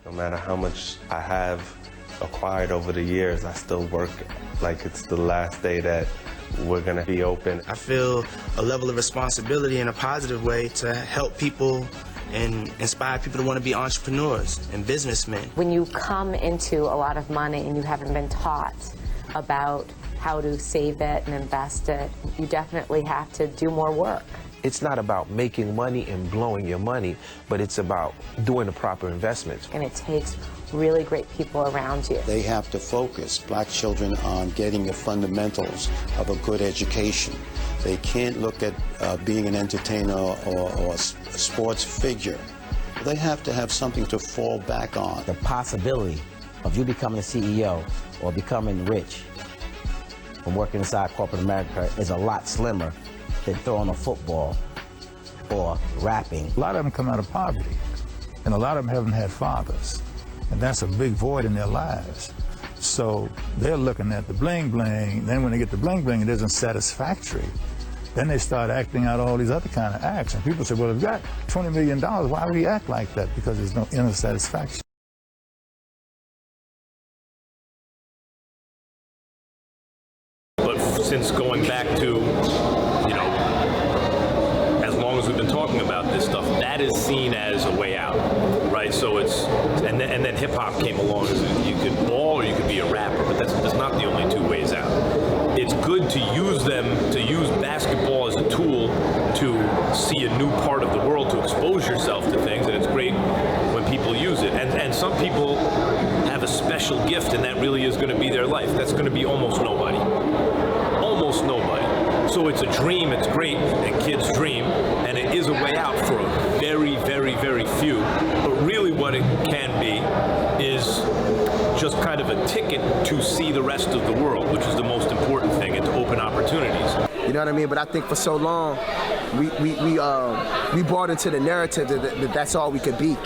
No matter how much I have acquired over the years, I still work like it's the last day that we're gonna be open. I feel a level of responsibility in a positive way to help people and inspire people to want to be entrepreneurs and businessmen. When you come into a lot of money and you haven't been taught about how to save it and invest it, you definitely have to do more work. It's not about making money and blowing your money, but it's about doing the proper investments. And it takes really great people around you. They have to focus, black children, on getting the fundamentals of a good education. They can't look at being an entertainer or a sports figure. They have to have something to fall back on. The possibility of you becoming a CEO or becoming rich from working inside corporate America is a lot slimmer than throwing a football or rapping. A lot of them come out of poverty, and a lot of them haven't had fathers, and that's a big void in their lives. So they're looking at the bling bling, then when they get the bling bling, it isn't satisfactory. Then they start acting out all these other kind of acts, and people say, well, if you got $20 million, why would he act like that? Because there's no inner satisfaction. But since going back to, as long as we've been talking about this stuff, that is seen as a way out, right? So it's, and then hip hop came along. You could ball or you could be a rapper, but that's not the only two ways out. It's good to use basketball as a tool to see a new part of the world, to expose yourself to things, and it's great when people use it. And some people have a special gift, and that really is going to be their life. That's going to be almost nobody. Almost nobody. So it's a dream, it's great, and kids dream, and it is a way out for a very, very, very few. But really what it can be is just kind of a ticket to see the rest of the world, which is the most important thing, and to open opportunities. You know what I mean? But I think for so long, we bought into the narrative that that's all we could be.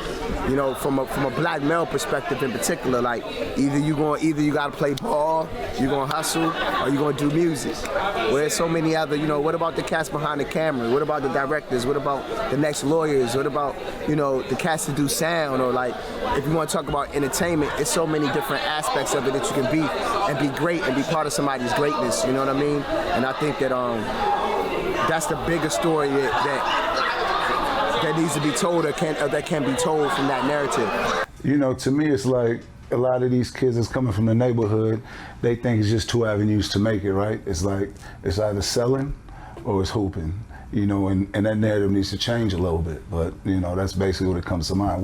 You know, from a black male perspective in particular, like either you gotta play ball, you're gonna hustle, or you're gonna do music. Whereas so many other, what about the cats behind the camera? What about the directors? What about the next lawyers? What about, the cats that do sound? Or like, if you want to talk about entertainment, it's so many different aspects of it that you can be and be great and be part of somebody's greatness. You know what I mean? And I think that that's the bigger story that needs to be told or that can be told from that narrative. To me, it's like a lot of these kids that's coming from the neighborhood, they think it's just two avenues to make it, right? It's like, it's either selling or it's hooping, and that narrative needs to change a little bit. But, that's basically what it comes to mind.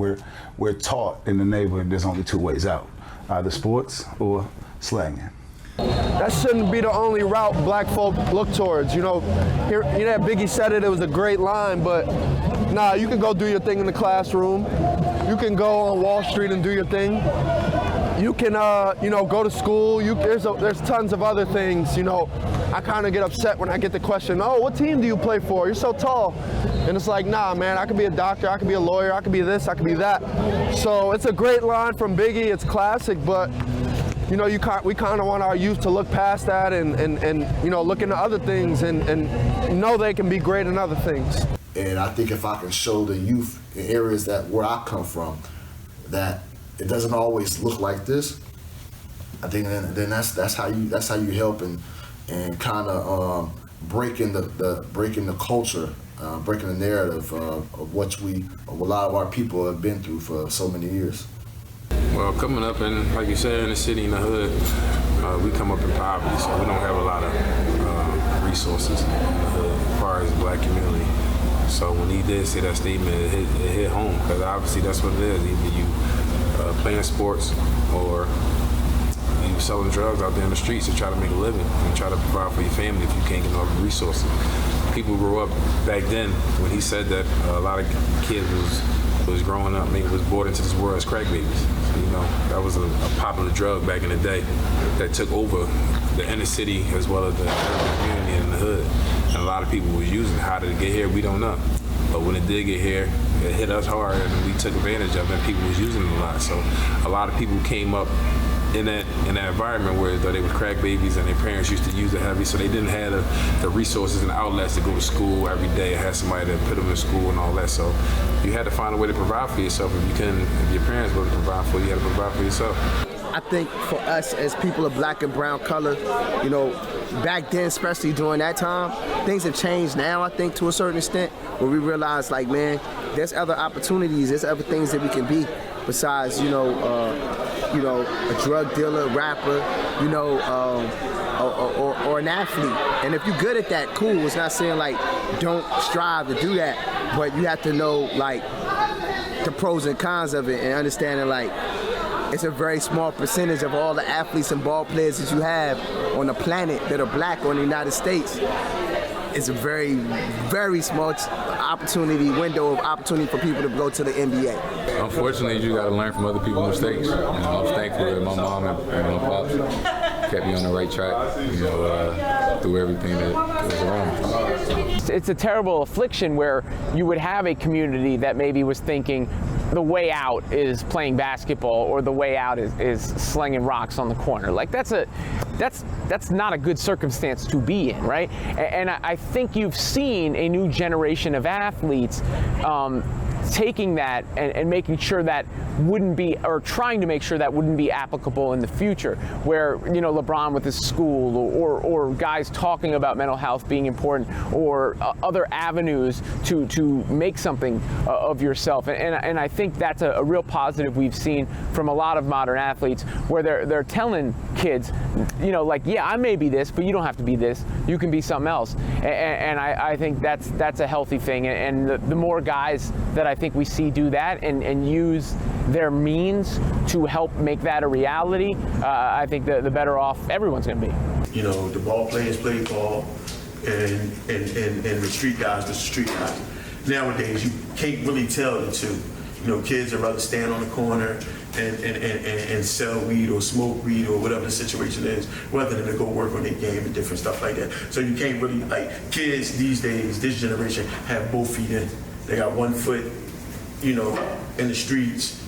We're taught in the neighborhood there's only two ways out, either sports or slanging. That shouldn't be the only route black folk look towards. Biggie said it was a great line, but nah, you can go do your thing in the classroom. You can go on Wall Street and do your thing. You can, go to school. There's tons of other things. I kind of get upset when I get the question, oh, what team do you play for? You're so tall. And it's like, nah, man, I could be a doctor, I could be a lawyer, I could be this, I could be that. So it's a great line from Biggie. It's classic, but we kind of want our youth to look past that and look into other things and know they can be great in other things. And I think if I can show the youth in areas where I come from that it doesn't always look like this, I think then that's how you help and kind of breaking the culture, breaking the narrative of what a lot of our people have been through for so many years. Well, coming up in, like you said, in the city, in the hood, we come up in poverty, so we don't have a lot of resources in the hood as far as the black community. So when he did say that statement, it hit home, because obviously that's what it is. Either you playing sports or you selling drugs out there in the streets to try to make a living and try to provide for your family if you can't get all the resources. People grew up back then when he said that a lot of kids was growing up, maybe was brought into this world as crack babies. So, that was a popular drug back in the day that took over the inner city as well as the urban community in the hood. And a lot of people was using it. How did it get here? We don't know. But when it did get here, it hit us hard and we took advantage of it and people was using it a lot. So a lot of people came up in that environment where they were crack babies and their parents used to use it heavy, so they didn't have the resources and the outlets to go to school every day and have somebody to put them in school and all that. So you had to find a way to provide for yourself. If your parents were to provide for you, you had to provide for yourself. I think for us as people of black and brown color, you know, back then, especially during that time, things have changed now, I think, to a certain extent, where we realize, like, man, there's other opportunities, there's other things that we can be besides, you know, a drug dealer, rapper, you know, or an athlete. And if you're good at that, cool. It's not saying, like, don't strive to do that, but you have to know, like, the pros and cons of it and understanding, like, it's a very small percentage of all the athletes and ball players that you have on the planet that are black or in the United States. It's a very, very small window of opportunity for people to go to the NBA. Unfortunately, you got to learn from other people's mistakes. You know, I was thankful that my mom and my pops kept me on the right track, you know, through everything that was around me. It's a terrible affliction where you would have a community that maybe was thinking the way out is playing basketball or the way out is slinging rocks on the corner. Like that's not a good circumstance to be in, right? And I think you've seen a new generation of athletes taking that and making sure that wouldn't be, or trying to make sure that wouldn't be applicable in the future, where, you know, LeBron with his school or guys talking about mental health being important, or other avenues to make something of yourself. And I think that's a real positive we've seen from a lot of modern athletes, where they're telling kids, you know, like, yeah, I may be this, but you don't have to be this. You can be something else. And I think that's a healthy thing. And the more guys that I think we see do that and use their means to help make that a reality, I think the better off everyone's going to be. You know, the ball players play ball, and the street guys, the street guys. Nowadays, you can't really tell the two. You know, kids would rather stand on the corner and sell weed or smoke weed or whatever the situation is, rather than to go work on their game and different stuff like that. So you can't really, like, kids these days, this generation, have both feet in. They got one foot, you know, in the streets,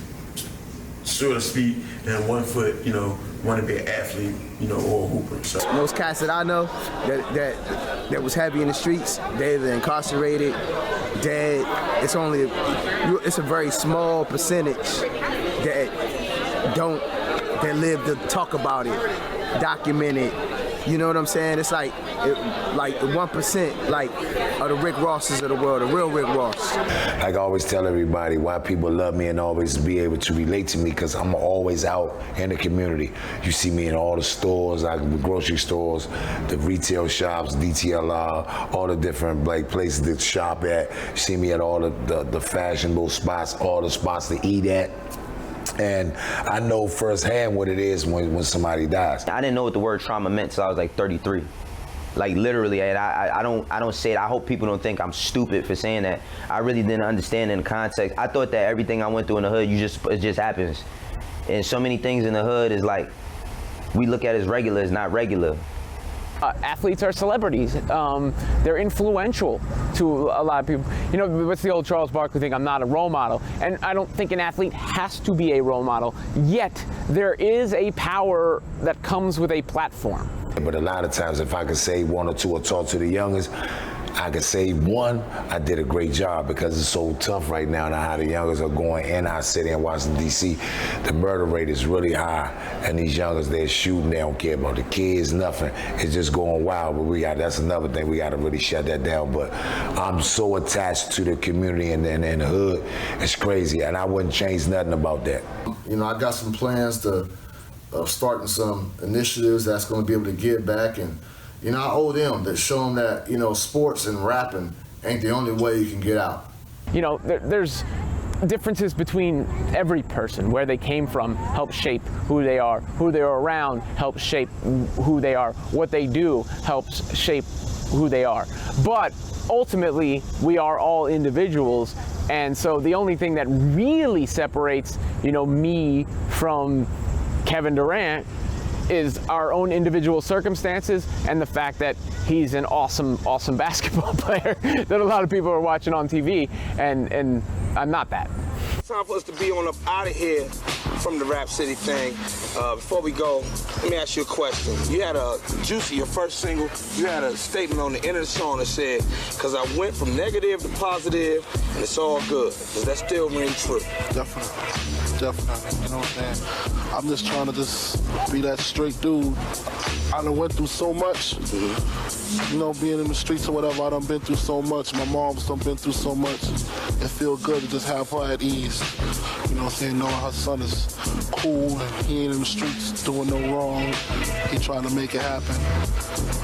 so to speak, and one foot, you know, want to be an athlete, you know, or a hooper. So most cats that I know that was heavy in the streets, they're either incarcerated, dead. It's a very small percentage that live to talk about it, document it. You know what I'm saying? It's like the 1%, like, of the Rick Rosses of the world, the real Rick Ross. Like I always tell everybody, why people love me and always be able to relate to me, because I'm always out in the community. You see me in all the stores, like the grocery stores, the retail shops, DTLR, all the different places to shop at. You see me at all the fashionable spots, all the spots to eat at. And I know firsthand what it is when somebody dies. I didn't know what the word trauma meant till I was like 33. Like, literally, and I don't say it. I hope people don't think I'm stupid for saying that. I really didn't understand in the context. I thought that everything I went through in the hood, it just happens. And so many things in the hood is like, we look at as regular as not regular. Athletes are celebrities. They're influential to a lot of people. You know, what's the old Charles Barkley thing? I'm not a role model. And I don't think an athlete has to be a role model. Yet, there is a power that comes with a platform. But a lot of times, if I could save one or two or talk to the youngest, I could save one, I did a great job, because it's so tough right now how the youngers are going in our city in Washington, D.C. The murder rate is really high, and these youngers, they're shooting, they don't care about the kids, nothing. It's just going wild, but that's another thing, we got to really shut that down. But I'm so attached to the community and the hood, it's crazy, and I wouldn't change nothing about that. You know, I got some plans of starting some initiatives that's going to be able to give back, and you know, I owe them to show them that, you know, sports and rapping ain't the only way you can get out. You know, there's differences between every person. Where they came from helps shape who they are around helps shape who they are. What they do helps shape who they are. But ultimately, we are all individuals. And so the only thing that really separates, you know, me from Kevin Durant is our own individual circumstances and the fact that he's an awesome basketball player that a lot of people are watching on TV, and I'm not that. time for us to be on up out of here from the Rap City thing. Before we go, let me ask you a question. You had a Juicy, your first single, you had a statement on the end of the song that said, "Cause I went from negative to positive, and it's all good." Does that still ring true? Definitely, you know what I'm saying? I'm just trying to just be that straight dude. I done went through so much, you know, being in the streets or whatever, I done been through so much. My mom's done been through so much. It feel good to just have her at ease. You know what I'm saying? Knowing her son is cool and he ain't in the streets doing no wrong. He trying to make it happen.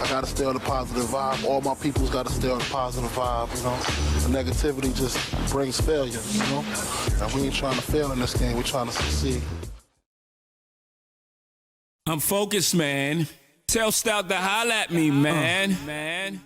I gotta stay on the positive vibe. All my people's gotta stay on the positive vibe, you know? The negativity just brings failure, you know? And we ain't trying to fail in this game, we're trying to succeed. I'm focused, man. Tell Stout to holla at me, man.